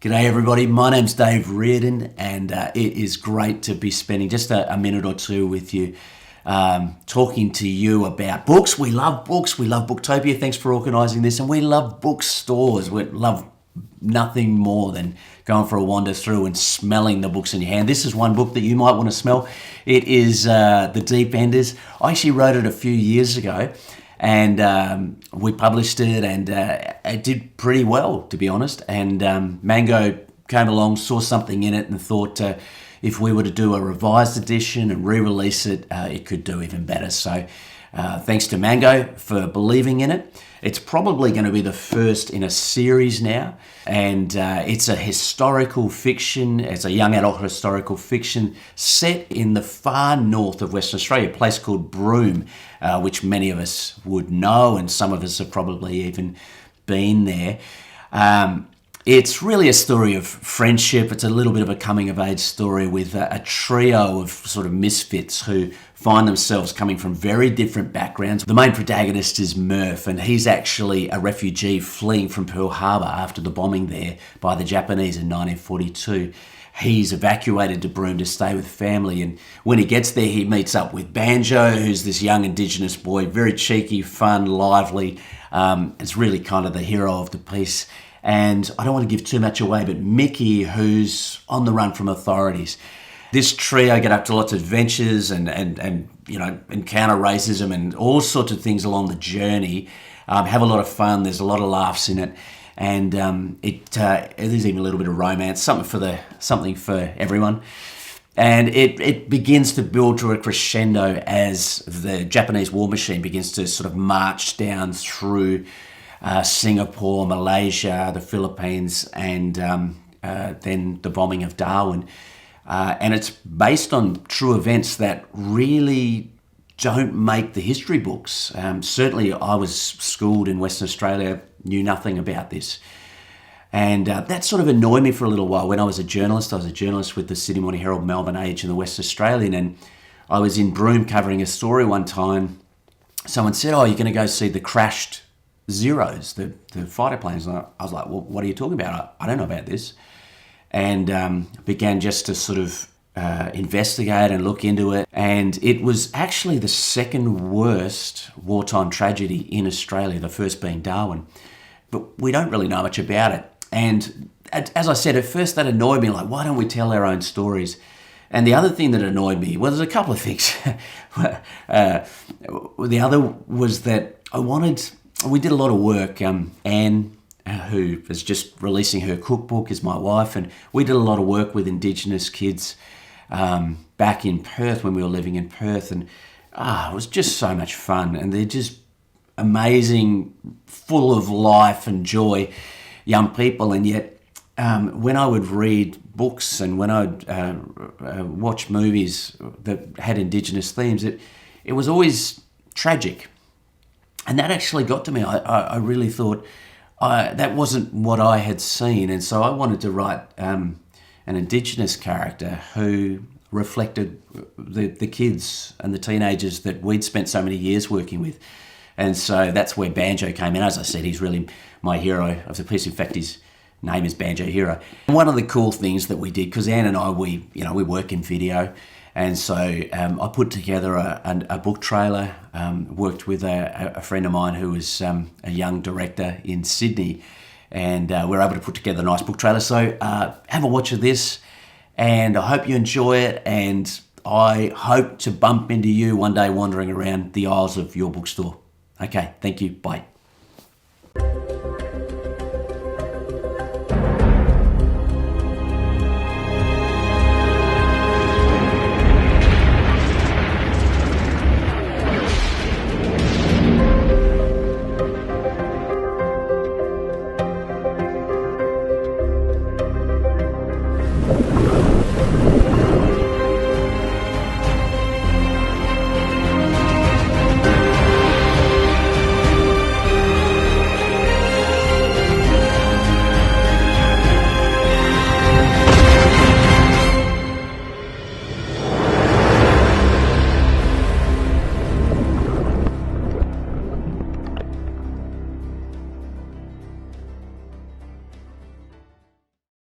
G'day everybody, my name's Dave Reardon and it is great to be spending just a minute or two with you talking to you about books. We love books, we love Booktopia, thanks for organising this, and we love bookstores. We love nothing more than going for a wander through and smelling the books in your hand. This is one book that you might want to smell. It is The Deep Enders. I actually wrote it a few years ago and we published it and it did pretty well, to be honest. And Mango came along, saw something in it and thought if we were to do a revised edition and re-release it, it could do even better. So thanks to Mango for believing in it. It's probably going to be the first in a series now, and it's a historical fiction. It's a young adult historical fiction set in the far north of Western Australia, a place called Broome, which many of us would know, and some of us have probably even been there. It's really a story of friendship. It's a little bit of a coming-of-age story with a trio of sort of misfits who find themselves coming from very different backgrounds. The main protagonist is Murph, and he's actually a refugee fleeing from Pearl Harbor after the bombing there by the Japanese in 1942. He's evacuated to Broome to stay with family, and when he gets there, he meets up with Banjo, who's this young Indigenous boy, very cheeky, fun, lively. It's really kind of the hero of the piece. And I don't want to give too much away, but Mickey, who's on the run from authorities. This trio get up to lots of adventures and you know, encounter racism and all sorts of things along the journey. Have a lot of fun. There's a lot of laughs in it, and there's even a little bit of romance, something for everyone. And it begins to build to a crescendo as the Japanese war machine begins to sort of march down through Singapore, Malaysia, the Philippines, and then the bombing of Darwin. And it's based on true events that really don't make the history books. Certainly I was schooled in Western Australia, knew nothing about this. And that sort of annoyed me for a little while. When I was a journalist with the Sydney Morning Herald, Melbourne Age and the West Australian, and I was in Broome covering a story one time. Someone said, "Oh, you're going to go see the crashed Zeros, the fighter planes." And I was like, "Well, what are you talking about? I don't know about this." And began just to sort of investigate and look into it. And it was actually the second worst wartime tragedy in Australia, the first being Darwin. But we don't really know much about it. And as I said, at first that annoyed me, like, why don't we tell our own stories? And the other thing that annoyed me, well, there's a couple of things. The other was that we did a lot of work. Anne, who is just releasing her cookbook, is my wife, and we did a lot of work with Indigenous kids back in Perth when we were living in Perth, and it was just so much fun, and they're just amazing, full of life and joy young people. And yet when I would read books and when I'd watch movies that had Indigenous themes, it was always tragic. And that actually got to me. I really thought that wasn't what I had seen. And so I wanted to write an Indigenous character who reflected the kids and the teenagers that we'd spent so many years working with. And so that's where Banjo came in. As I said, he's really my hero of the piece. In fact, his name is Banjo Hero. And one of the cool things that we did, because Anne and I, we work in video, and so I put together a book trailer, worked with a friend of mine who was a young director in Sydney, and we were able to put together a nice book trailer. So have a watch of this, and I hope you enjoy it, and I hope to bump into you one day wandering around the aisles of your bookstore. Okay, thank you, bye.